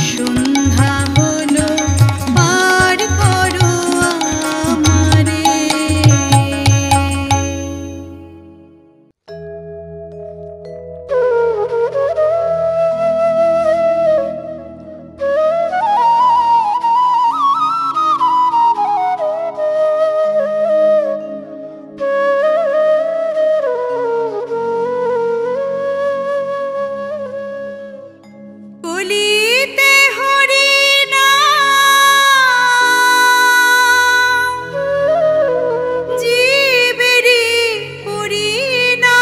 সন্ধ্যা হলো পার করো আমারে। কলিতে হরি নাম জীবেরি করি না,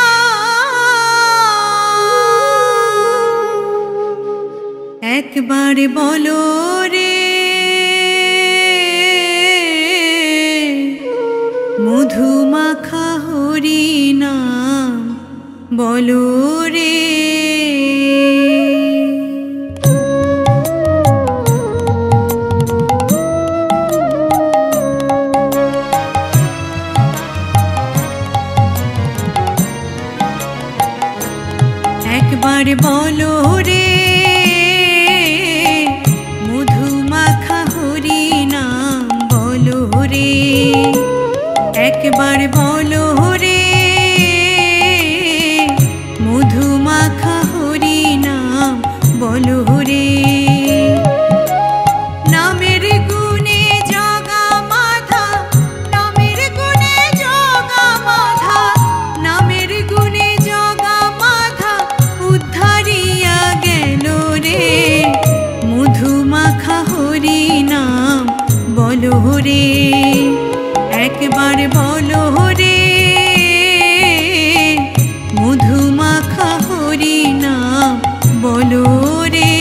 একবার বলো রে মধু মাখা হরি নাম বলো রে। একবার বলো রে মধু মাখা হরি নাম বলো রে, একবার বলো রে মধু মাখা হরি নাম বলো রে। নামের গুণে জগা মাধা, নামের গুণে জগা মাধা, নামের গুণে জগা মাধা উদ্ধারিয়া গেল রে মধু মাখা হরি নাম বলো রে, একবার বলো রে মধু মাখা হরি নাম বলো রে।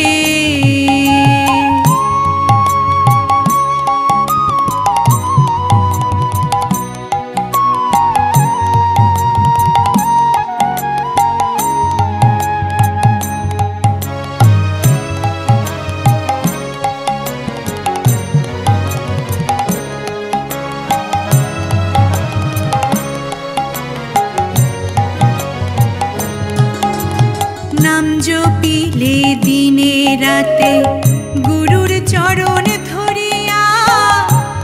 নাম জপিলে দিনে রাতে গুরুর চরণ ধরিয়া,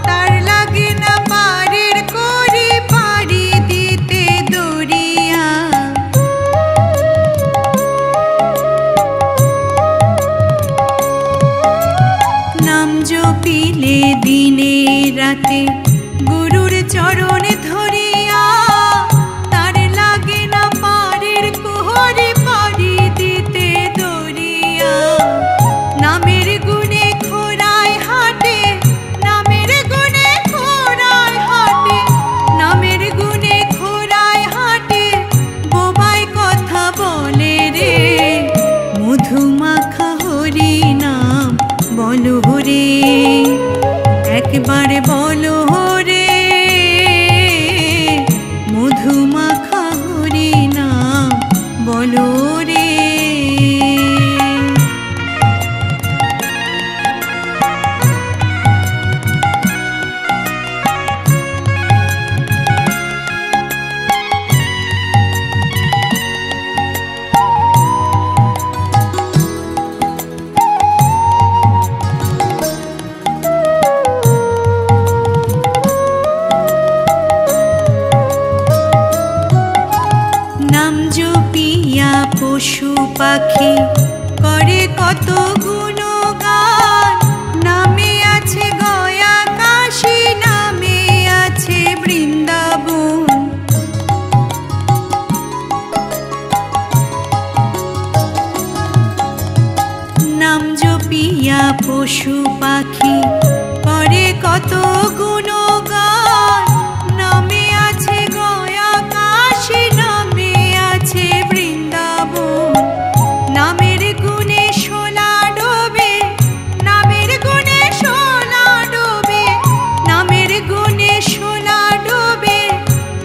তার লাগে না পারের করি পারি দিতে দরিয়া। নাম জপিলে দিনে রাতে গুরুর চরণ ধরিয়া, তার লাগে না পারের কোহরে পারি দিতে দরিয়া। নামের গুণে খোরায় হাটে, নামের গুণে খোরায় হাটে, নামের গুণে খোরায় হাটে বোবাই কথা বলে রে মধু মাখা হরি নাম বলো রে, একবার বলো রে মধু মাখা হরি নাম বলো রে। নাম জপিয়া পশু পাখি করে কত গুণগান, নামে আছে গয়া কাশী, নামে আছে বৃন্দাবন। নাম জপিয়া পশু পাখি করে কত গুণগান, নামে আছে গয়া কাশী, নামে আছে বৃন্দাবন। নামের গুণে সোলা ডোবে, নামের গুণে সোলা ডোবে, নামের গুণে সোলা ডোবে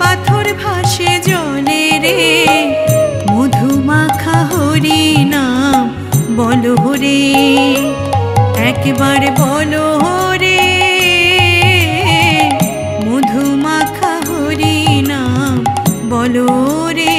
পাথর ভাসে জলে রে মধু মাখা হরি নাম বলো রে, একবার বলো রে মধু মাখা হরি নাম বলো রে।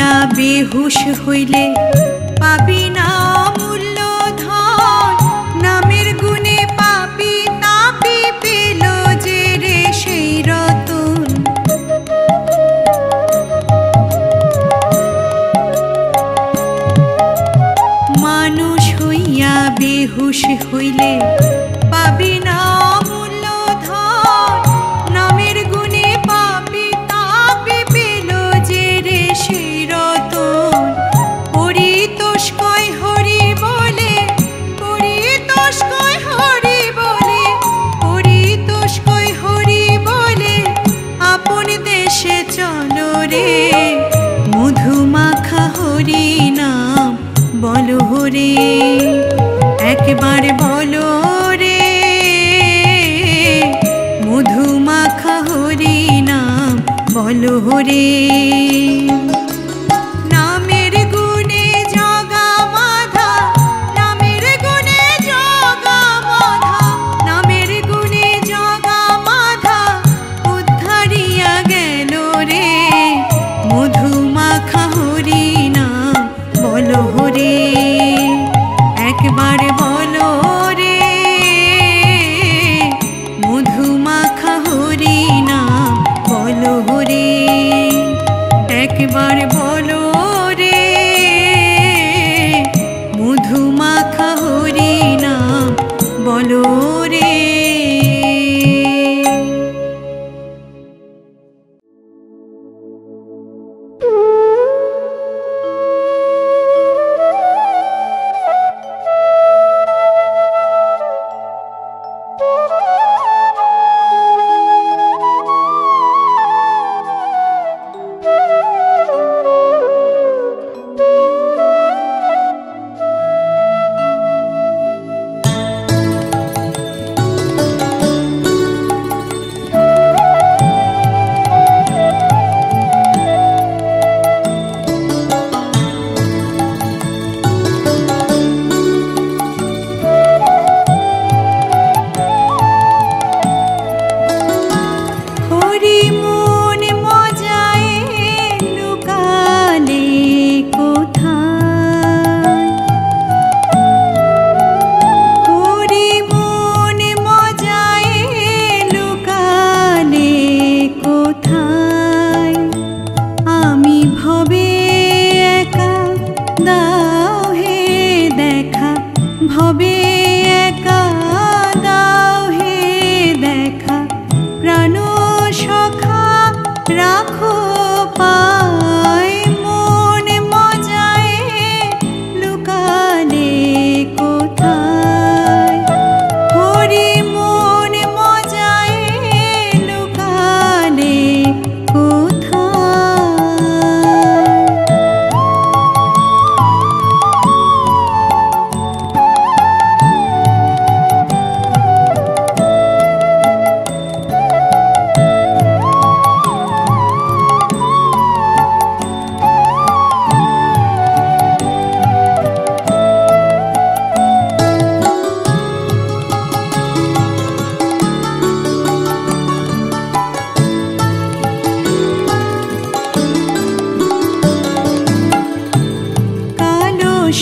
হইয়া বেহুশ হইলে পাবি না অমূল্য ধন। নামের গুণে পাপি তাপি পেল যে রে সেই রতন। মানুষ হইয়া বেহুশ হইলে পাবি না অমূল্য ধন। নামের গুণে পাপি তাপি পেল যে রে সেই রতন। পরিতোষ কয় হরি বলে, পরিতোষ কয় হরি বলে, পরিতোষ কয় হরি বলে আপন দেশে চলো রে। মধুমাখা হরি নাম বলো রে, একবার বলো রে। মধুমাখা হরি নাম বলো রে। নামের গুণে জগা মাধা, নামের গুণে জগা মাধা, নামের গুণে জগা মাধা উদ্ধারিয়া গেল রে। মধুমাখা হরি নাম বলো রে, একবার বলো রে। মধুমাখা হরি নাম বলো রে, একবার বলো রে। মধুমাখা হরি নাম বলো রে।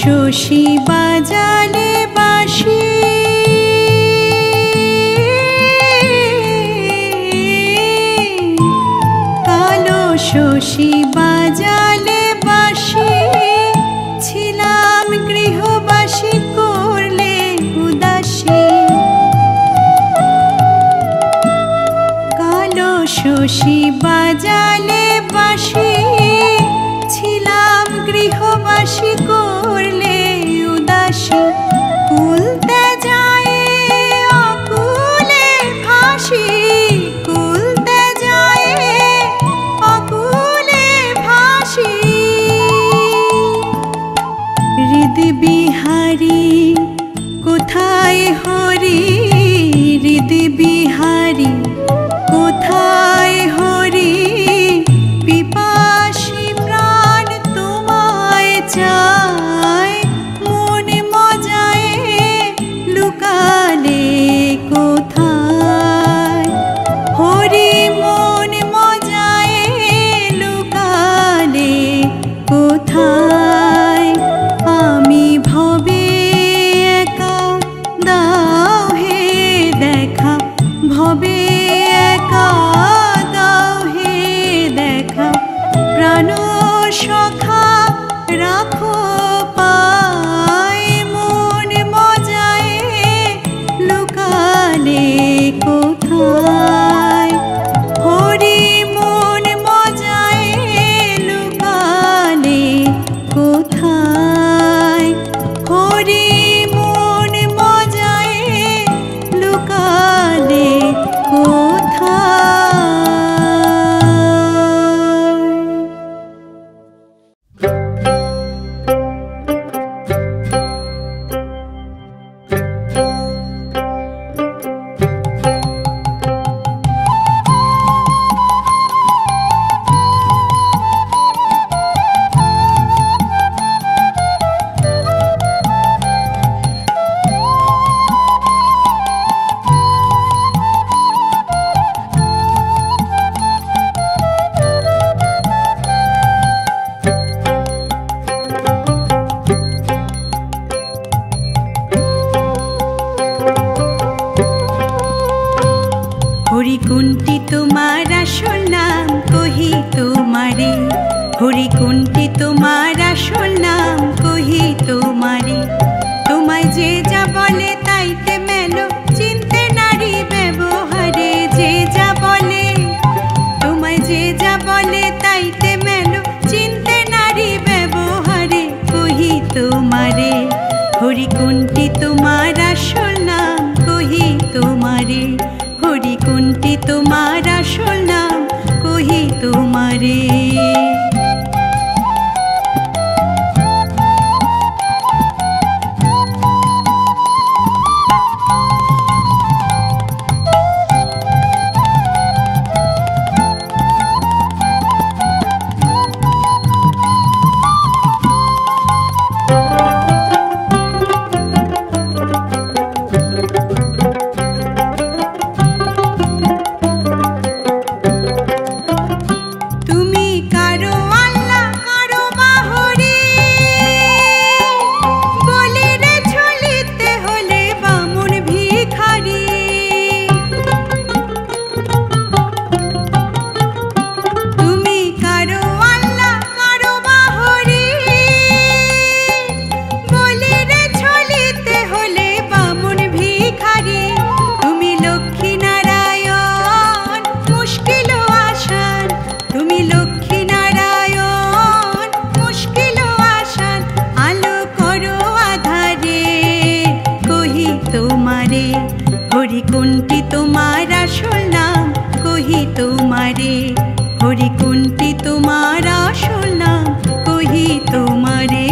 শশী বাজালে বাঁশি, কালো শশী বাজালে বাঁশি, ছিলাম গৃহবাসী করলে উদাসী। কালো শশী বাজালে বাঁশি, ছিলাম গৃহবাসী করলে উদাসী। কুলতে যায় অকুলে ভাসি, কুলতে যায় অকুলে ভাসি। হৃদ বিহারী কোথায় হরি, হৃদ বিহারী কোথায় হরি। পিপাসী প্রাণ তোমায় চায়, কোথায় হরি মন মজায় লুকালে কোথায় হরি মন মজায় লুকালে কোথায়। হরি কোনটি তোমার আসল নাম কহি তোমারে, হরি কোনটি তোমার আসল নাম কহি তোমারে। তোমায় যে যা বলে তাইতে মেলো চিনতে নারী ব্যবহারে, যে যা বলে তোমায় যে যা বলে তাইতে মেলো চিনতে নারী ব্যবহারে কহি তোমারে। হরি কোনটি তোমার আসল নাম কহি তোমারে, হরি কোনটি তোমার আসল নাম কহি তোমারে। হরি কোনটি তোমার আসল নাম কহি তোমারে, হরি কোনটি তোমার আসল নাম কহি তোমারে।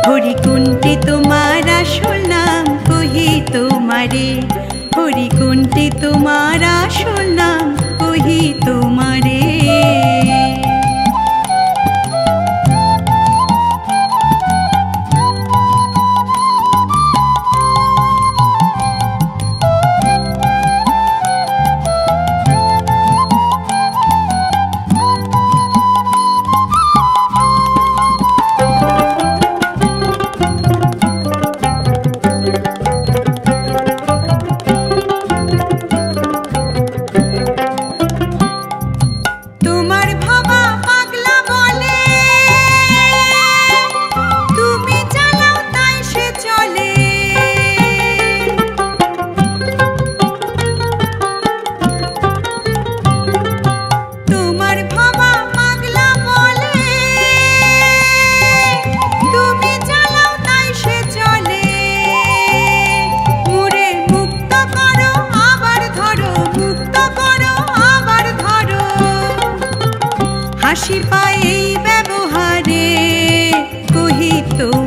হরি কোনটি তোমার আসল নাম কহি তোমারে, হরি কোনটি তোমার আসল নাম কহি তোমারে।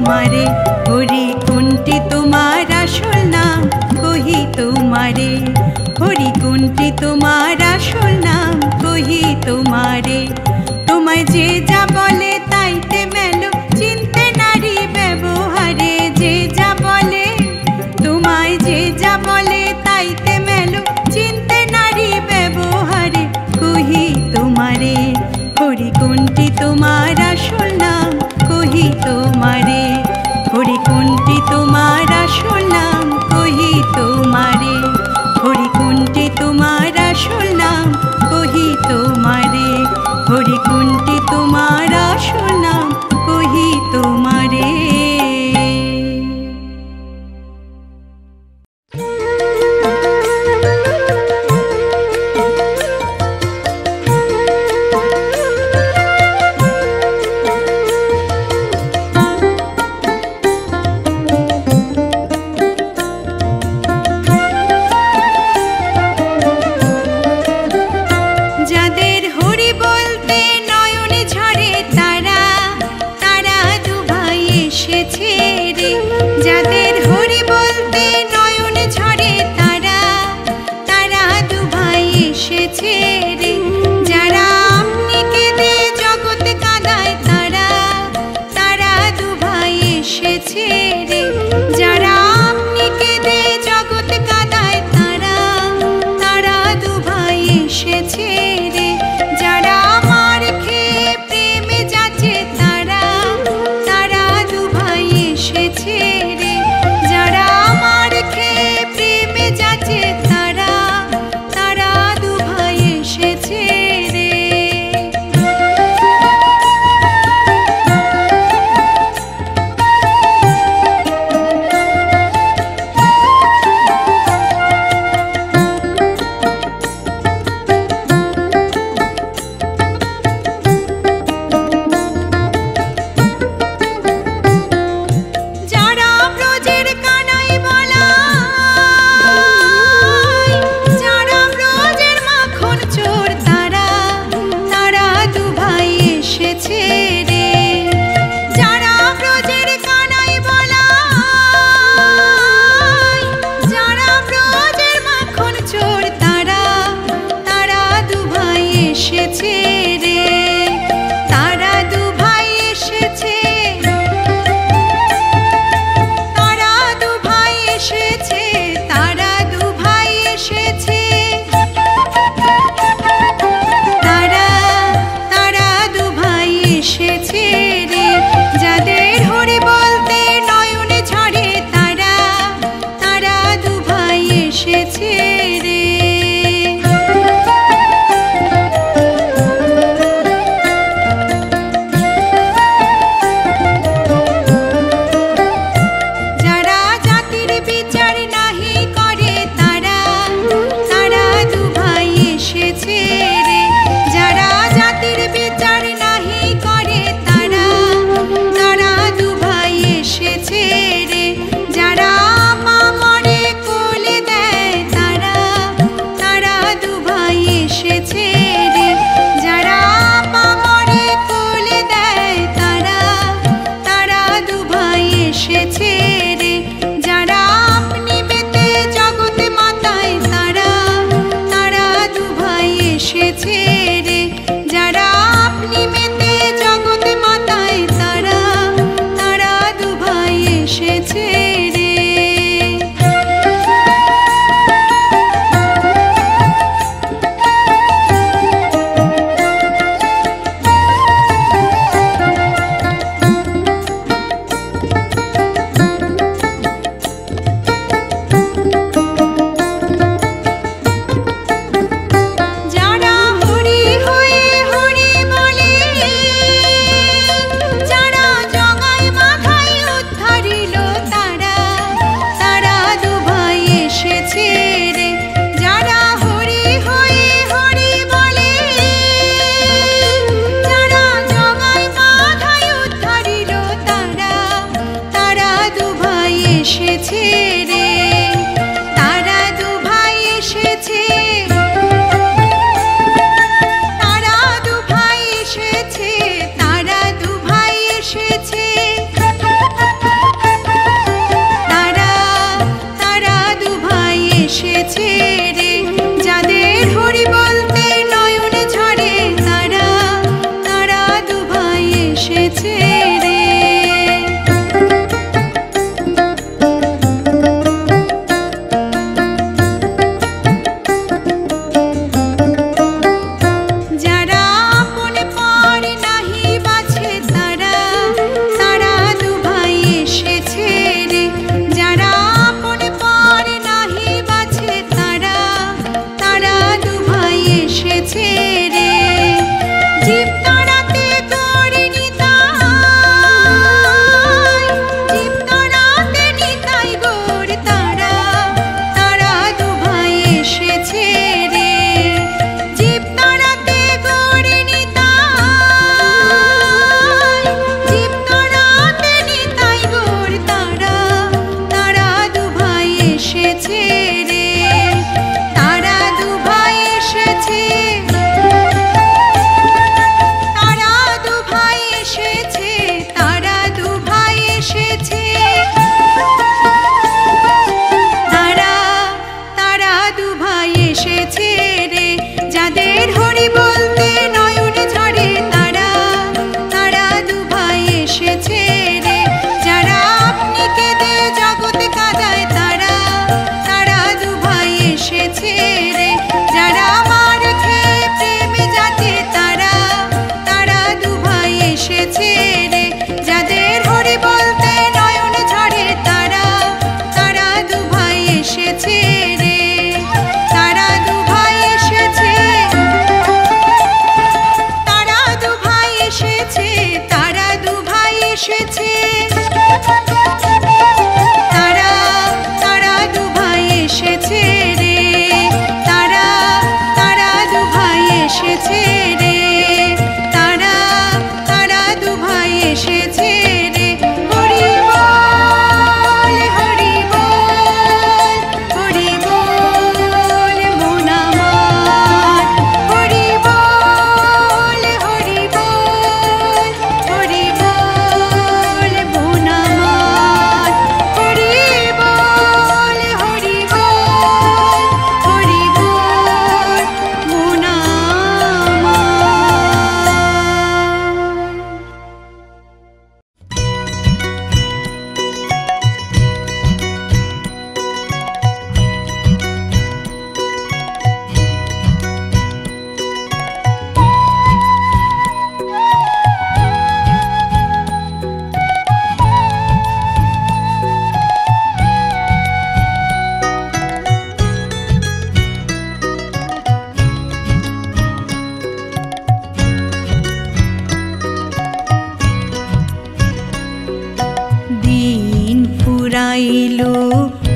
তোমারে, হরি কোনটি তোমার আসল নাম কহি তোমারে, হরি কোনটি তোমার আসল নাম কহি তোমারে। তোমায় যে যা বলে তাইতে মেলো, চিনতে নারী ব্যবহারে, যে যা বলে তোমায় যে যা বলে তাইতে মেলো, চিনতে নারী ব্যবহারে কহি তোমারে, হরি কোনটি তোমার আসল নাম কহি তোমারে, হরি কোনটি তোমার আসল নাম কহি তোমারে, হরি কোনটি তোমার আসল নাম কহি তোমারে, হরি কোনটি তোমার আসল নাম কহি তোমারে। যাদের হরি বলতে নয়নে ঝরে তারা, তারা দুভাই এসেছে রে, যাদের হরি বলতে নয়নে ঝরে তারা, তারা দুভাই এসেছে রে, যারা আপনি কেঁদে জগৎ কাঁদায় তারা, তারা দুভাই এসেছে রে, যারা আপনি কেঁদে জগৎ কাঁদায় তারা, তারা দুভাই এসেছে রে, যারা আমার খেয়ে প্রেমে যাচ্ছে তারা, তারা দুভাই এসেছে রে, যারা আমার খেয়ে প্রেমে যাচ্ছে তারা, তারা দুভাই এসেছে রে। যারা ব্রজের কানাই বলাই, যারা ব্রজের মাখন চোর তারা, তারা দুভাই এসেছে রে, যারা ব্রজের কানাই বলাই, যারা ব্রজের মাখন চোর তারা, তারা দুভাই এসেছে রে, তারা দুভাই এসেছে, তারা দুভাই এসেছে, তারা দুভাই এসেছে, তারা, তারা দুভাই এসেছে রে, যাদের হরি বলতে নয়নে ঝরে তারা, তারা দুভাই এসেছে রে। যারা জাতির বিচার নাহি করে তারা, তারা দুভাই এসেছে রে, যারা জাতির বিচার নাহি করে তারা, তারা দুভাই এসেছে রে, যারা মা মরে কোলে দেয় তারা, তারা দুভাই এসেছে রে, যারা মা মরে কোলে দেয় তারা, তারা দুভাই এসেছে রে, যারা আপনি মেতে জগৎ মাতায় তারা, তারা দুভাই এসেছে রে, যারা আপনি মেতে জগৎ মাতায় তারা, তারা দুভাই এসেছে রে। যারা হরি হয়ে হরি বলে, যারা জগাই মাথায় উদ্ধারিল তারা, তারা দুভাই এসেছে রে, যারা হরি হয়ে হরি বলে, যারা জগাই মাথায় উদ্ধারিল তারা, তারা দুভাই এসেছে রে, তারা দুভাই এসেছে, তারা দুভাই এসেছে, তারা দুভাই এসেছে,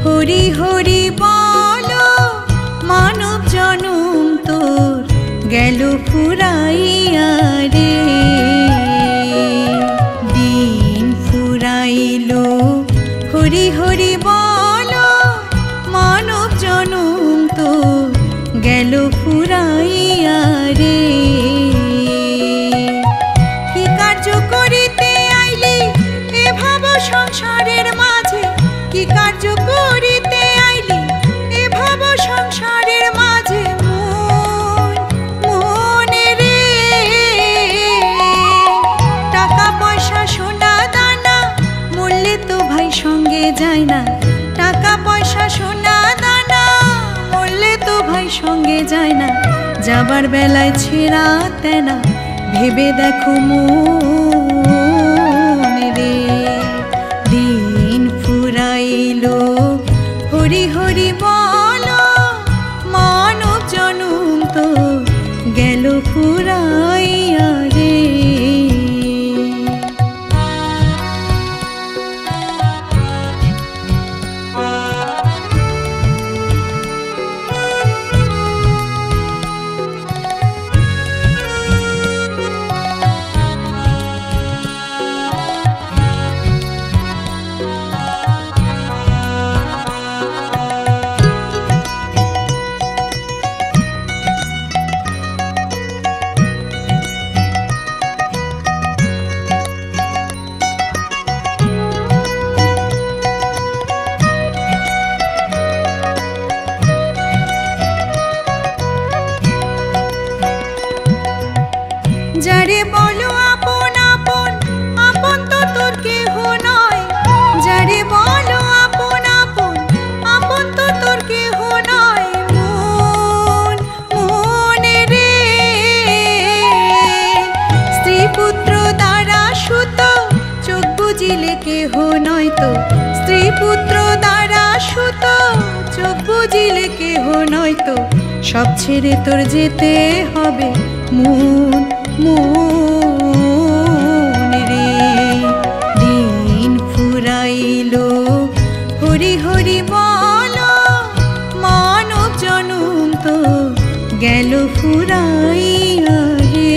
হরি হরি বলো মানব জনম তোর গেল ফুরাইয়া রে। দিন ফুরাইলো হরি হরি বলো মানব জনম তোর গেল ফুরাইয়া রে। কি কার্য করিতে আইলি এ ভাব সংসারের মাঝে, কি কার্য করিতে আইলি এ ভাব সংসারের মাঝে মনে রে। টাকা পয়সা সোনা দানা মরলে তো ভাই সঙ্গে যায় না, টাকা পয়সা সোনা দানা মরলে তো ভাই সঙ্গে যায় না। যাবার বেলায় ছেঁড়া তেনা ভেবে দেখো মন রে। দিন ফুরাইলো হরি হরি বলো মানব জনম তো গেল ফুরাইয়া রে। যারে বলো আপন আপন আপন তো তোর কেহ নয়, যারে বলো আপন আপন আপন তো তোর কেহ নয়। মনে রে স্ত্রী পুত্র দ্বারা সুত চোখ বুঝিলে কেহ নয় তো, স্ত্রী পুত্র দ্বারা সুত চোখ বুঝিলে কেহ নয় তো। সব ছেড়ে তোর যেতে হবে মন রে। দিন ফুরাইলো হরি হরি বলো মানব জনম তো গেল ফুরাইয়া রে।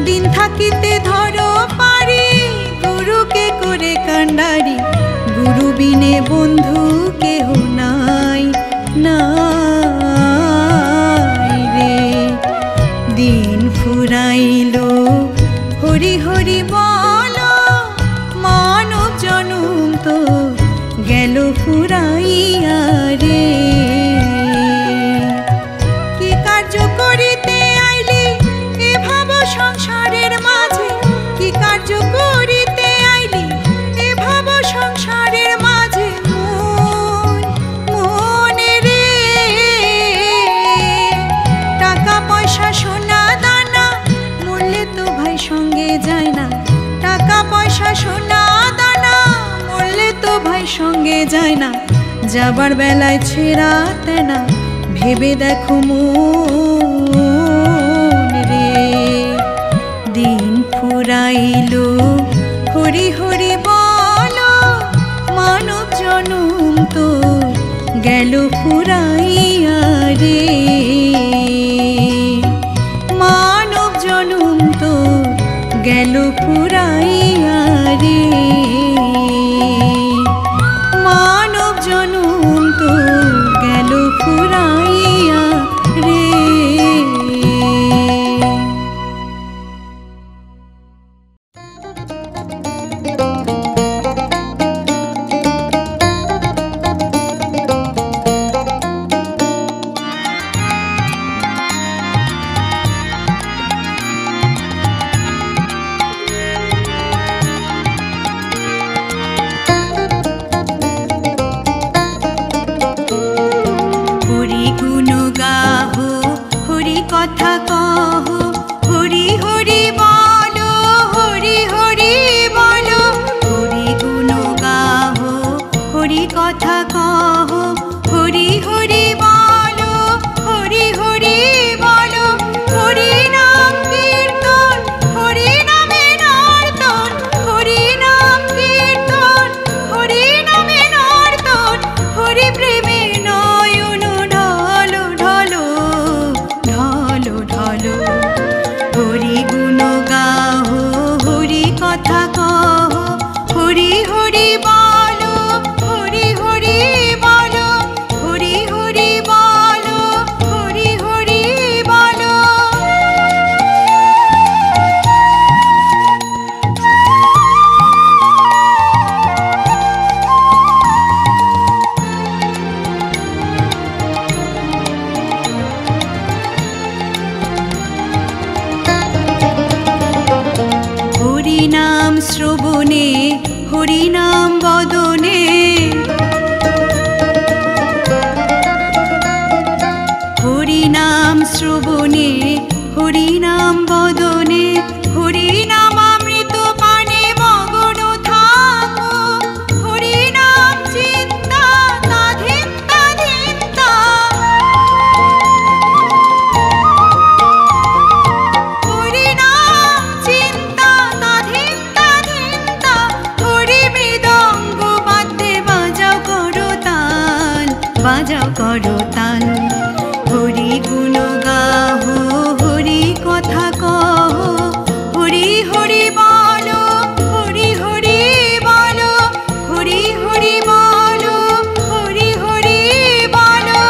দিন থাকিতে ধরো পারি গুরুকে করে কান্ডারি। গুরু বিনে বন্ধু কেহ নাই নাই রে। দিন ফুরাইলো হরি হরি বলো মানব জনম তো গেল ফুরাইয়া রে। কি কার্য করিতে আইলি এ ভাব সংসারের মাঝে, কি কার্য করিতে আইলি এ ভাব সংসারের মাঝে মনে রে। টাকা পয়সা সোনা দানা মরলে তো ভাই সঙ্গে যায় না, টাকা পয়সা সোনা দানা মরলে তো ভাই সঙ্গে যায় না। যাবার বেলায় ছেঁড়া তেনা ভেবে দেখো মন রে। দিন ফুরাইলো হরি হরি বলো মানব জনম তো গেল ফুরাইয়া রে। মানব জনম তো গেল ফুরাইয়া রে। বাজাও করতাল। হরি গুণ গাহো, হরি কথা কহ, হরি হরি বলো, হরি হরি বলো, হরি হরি বলো, হরি হরি বলো।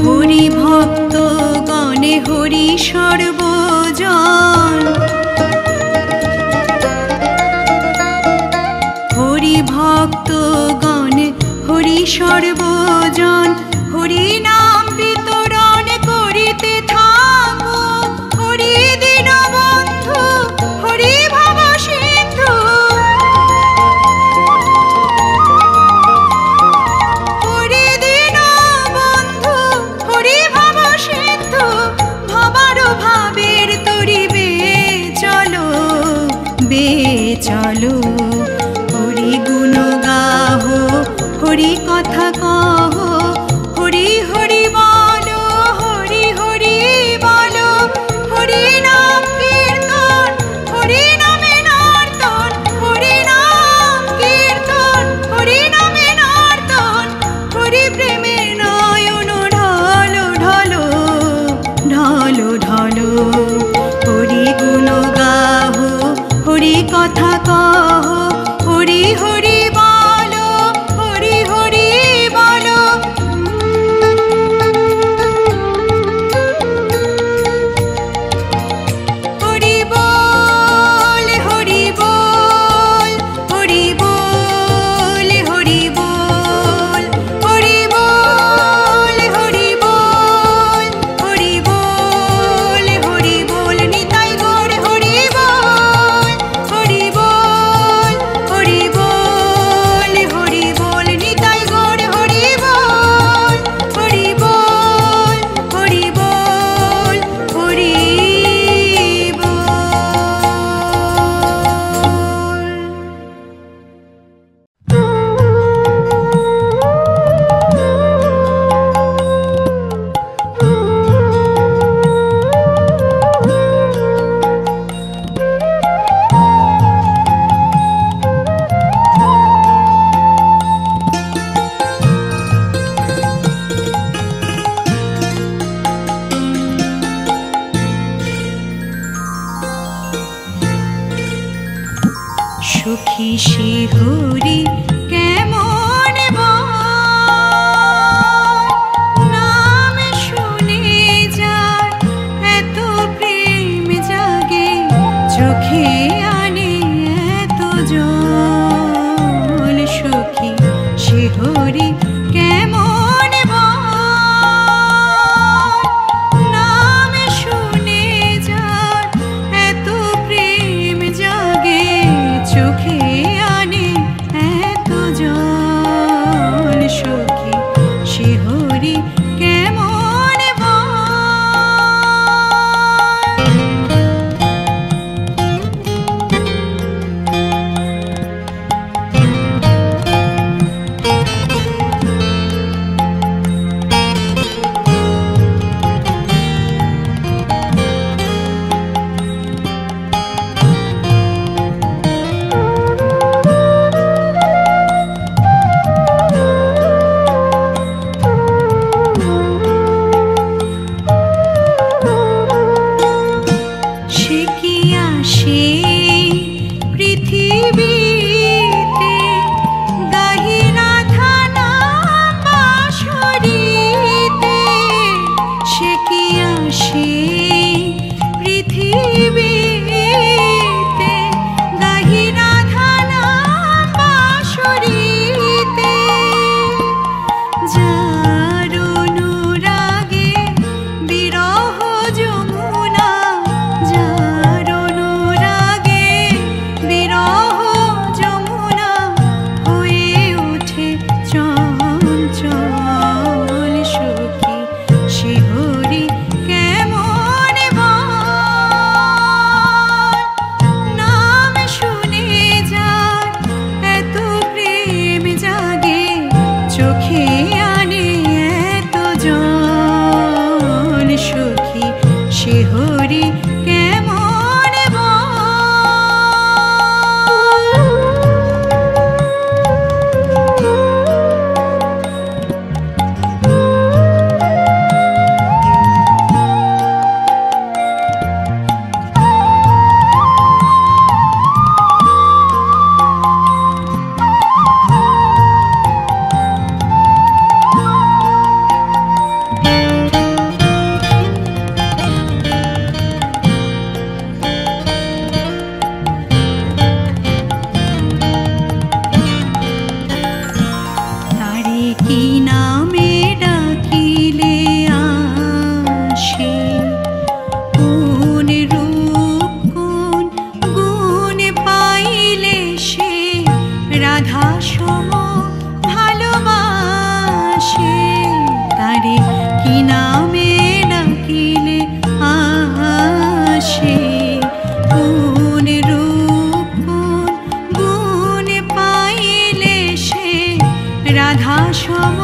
হরি ভক্ত গণে হরি সর্বজন, হরি ভক্ত গণে হরি সর্বজন, হরি নাম বিতরণ করিতে থাকো, হরি দীন বন্ধু, হরি ভব সিন্ধু। হরি দীন বন্ধু, হরি ভব সিন্ধু, ভবার ভাবের তরিবে চলো, বে চলো। হরি গুণ গাহো, হরি কথা কহ, তোমারে কি নামে ডাকিলে আসে, কোন রূপ কোন গুণ পাইলে সে রাধা সম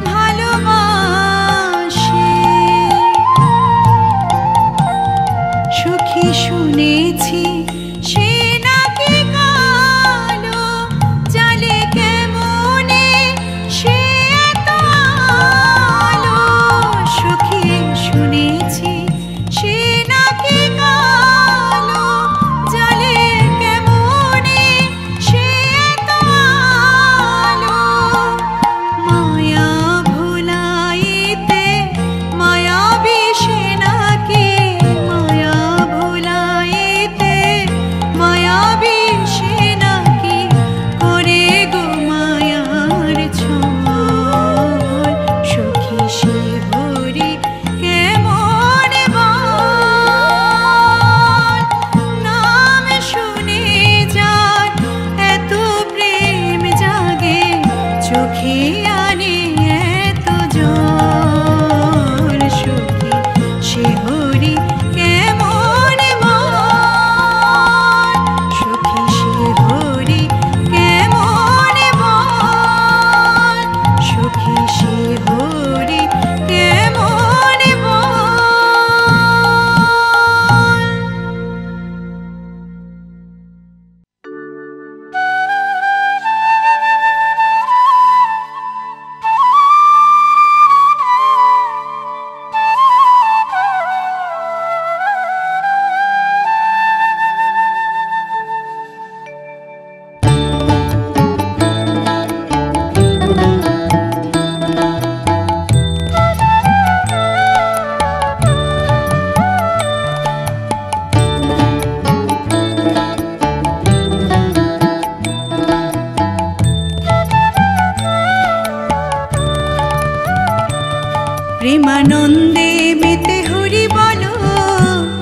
ভালোবাসে। সখী শুনেছি সে নাকি কালো, জালে কেমনে সে এত আলো। সখী শুনেছি সে নাকি কালো, জালে কেমনে সে এত আলো। মায়া ভুলাইতে মায়াবী সে নাকি, মায়া ভুলাইতে মায়াবী সে নাকি করে গো মায়ার ছল। সখী সে হরি কেমন বল, নাম শুনে যার এত প্রেম জাগে, চোখে আনে এত জল। সখী সে হরি কেমন বল, সখী সে হরি কেমন বল, সখী সে হরি কেমন বল। প্রেমানন্দে মেতে হরি বলো,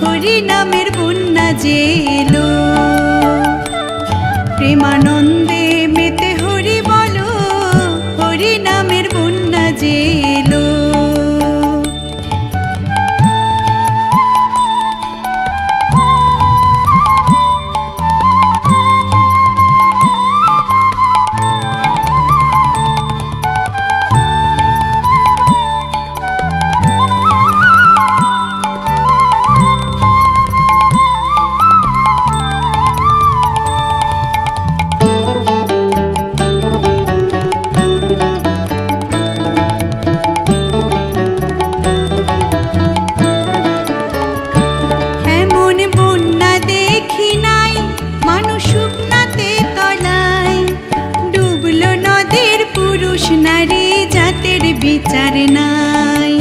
হরি নামের বন্যা যে এলো। প্রেমানন্দে মেতে হরি বলো, হরি নামের বন্যা যে এলো। এমন বন্যা দেখি নাই মানুষ শুকনাতে তলায়, ডুবলো নদীর পুরুষ নারী জাতের বিচার নাই।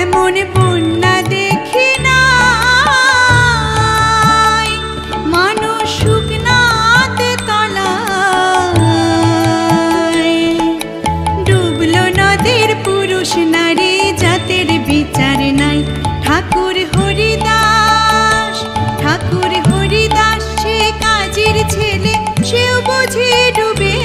এমন বন্যা দেখি নাই মানুষ শুকনাতে তলায়, ডুবলো নদীর পুরুষ নারী জাতের বিচার নাই। ঠাকুর হরিদাস, ঠাকুর হরিদাস সে কাজীর ছেলে, সেও বুঝি ডুবে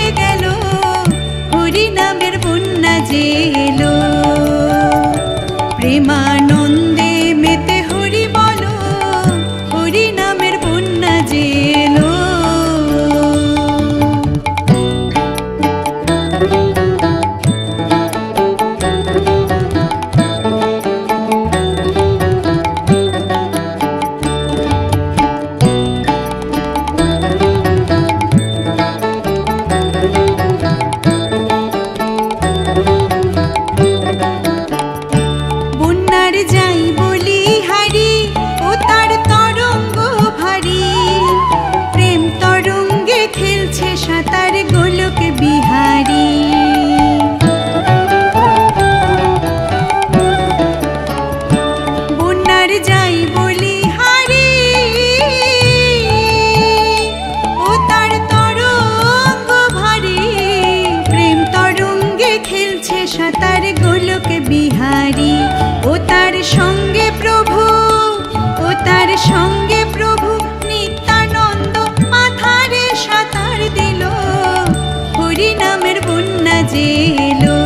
যে এলো।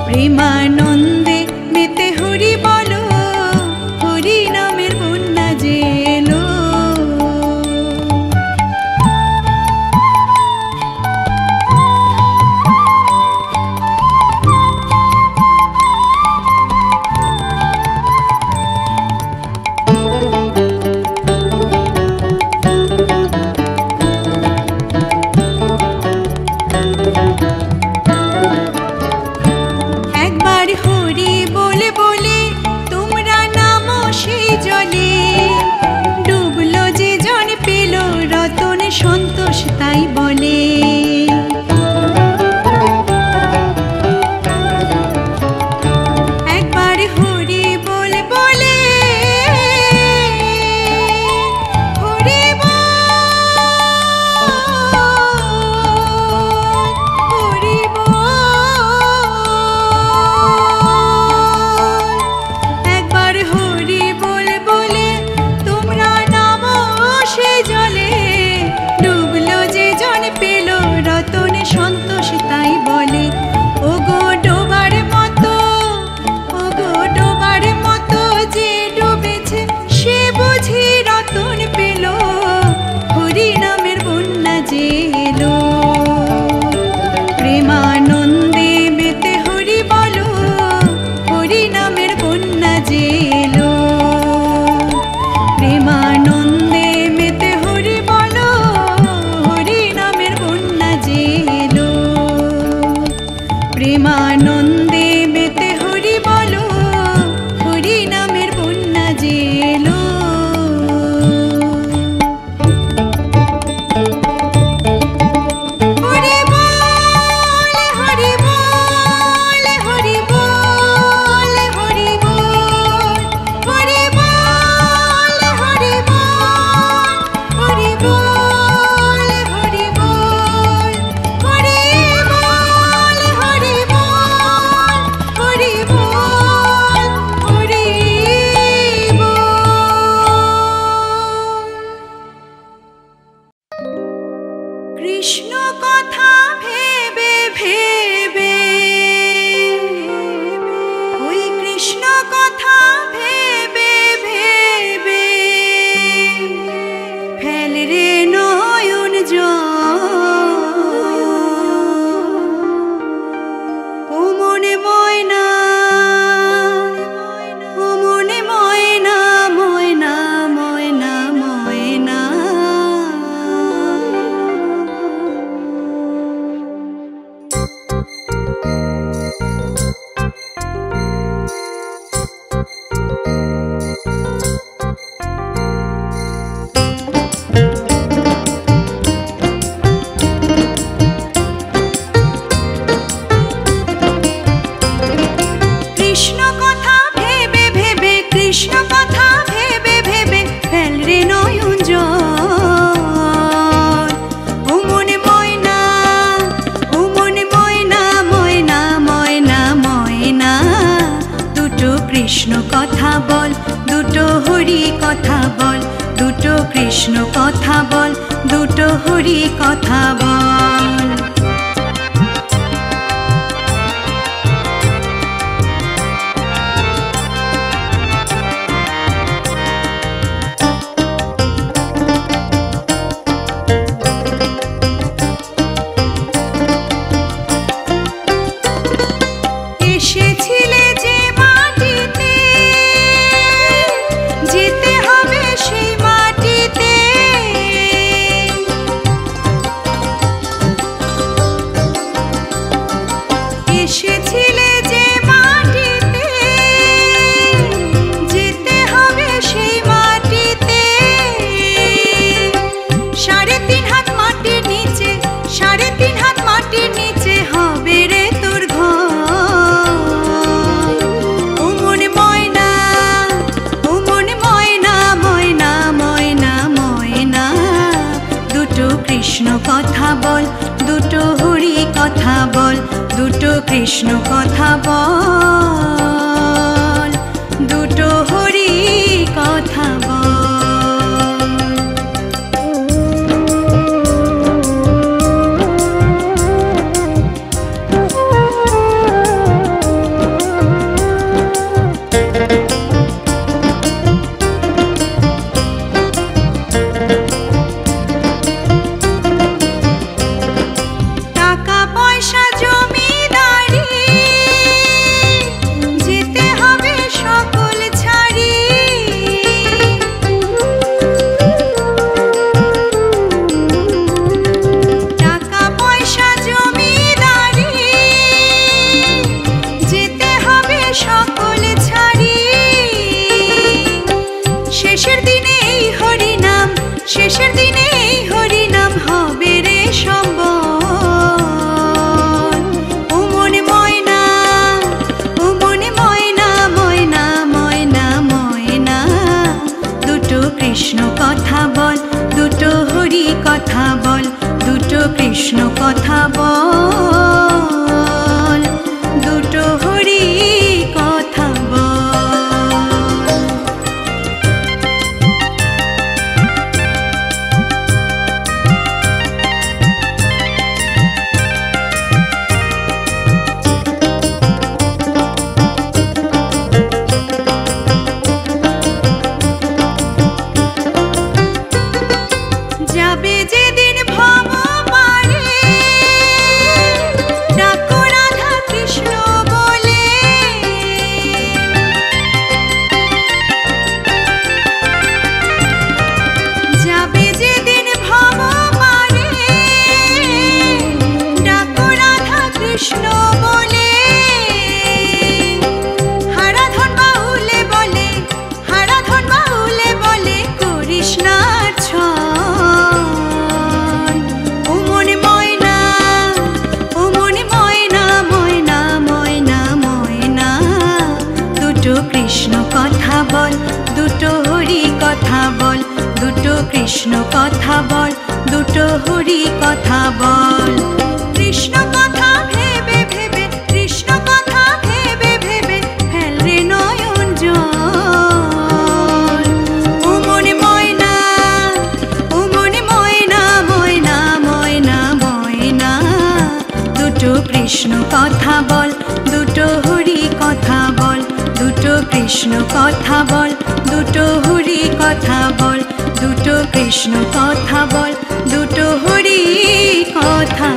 প্রেমানন্দে মেতে হরি বলো, হরি নামের বন্যা যে এলো। সন্তোষ তাই বলে। একবার হরি বলে বলে হরি হরি একবার হরি বলে বলে তোমরা নামো সে জলে। রতনে সন্তোষ তাই বলে। ও গো ডোবার মতো, ও গো ডোবার মতো যে ডুবেছে সে বুঝি রতন পেল, হরি নামের বন্যা যে এলো। প্রেমানন্দে মেতে হরি বলো, হরি নামের বন্যা যে এলো। প্রেমানন্দে মেতে হরি বলো, হরি নামের বন্যা যে এলো। প্রেমানন্দে মেতে হরি বলো, হরি নামের বন্যা যে এলো। হরি বল হরি বল হরি বল হরি বল হরি বল হরি বল হরি বল হরি বল হরি বল হরি বল হরি বল হরি বল। কৃষ্ণ কথা ভেবে ভেবে, ওই কৃষ্ণ কথা ভেবে ভেবে ফেল রে নয়ন জল। ও মনে ময়না, ও মনে ময়না, ময়না ময়না ময়না। কৃষ্ণ কথা ভেবে ভেবে, কৃষ্ণ কথা ভেবে ভেবে ফেল রে নয়ন জল। ও মনে ময়না, ও মনে ময়না, ময়না ময়না ময়না। দুটো কৃষ্ণ কথা বল, দুটো হরি কথা বল, দুটো কৃষ্ণ কথা বল, দুটো হরি কথা বল। এসেছিলে যে মাটিতে, যেতে হবে সেই মাটিতে। এসেছিলে যে মাটিতে, যেতে হবে সেই মাটিতে। 3.5 হাত মাটির নিচে, 3.5 হাত মাটির নিচে হবে রে তোর ঘর। ও মনে ময়না, ও মনে ময়না, ময়না ময়না ময়না। দুটো কৃষ্ণ কথা বল, দুটো হরি কথা বল, দুটো কৃষ্ণ কথা বল, দুটো হরি কথা বল। কৃষ্ণ কথা বল, দুটো হরি কথা বল। যাবে যেদিন ভব পারে, ডাকো রাধা কৃষ্ণ বলে। যাবে যেদিন ভব পারে, ডাকো রাধা কৃষ্ণ বলে। হারাধন বাহুলে বলে, হারাধন বাহুলে বলে করিস না কৃষ্ণ কথা বল, দুটো হরি কথা বল, দুটো কৃষ্ণ কথা বল, দুটো হরি কথা বল। কৃষ্ণ কথা ভেবে ভেবে, কৃষ্ণ কথা ভেবে ভেবে ফেল রে নয়ন জল। ও মনে ময়না, ও মনে ময়না, ময়না ময়না ময়না, দুটো কৃষ্ণ কথা বল, দুটো হরি কথা বল, দুটো কৃষ্ণ কথা বল, দুটো হরি কথা বল, দুটো কৃষ্ণ কথা বল, দুটো হরি কথা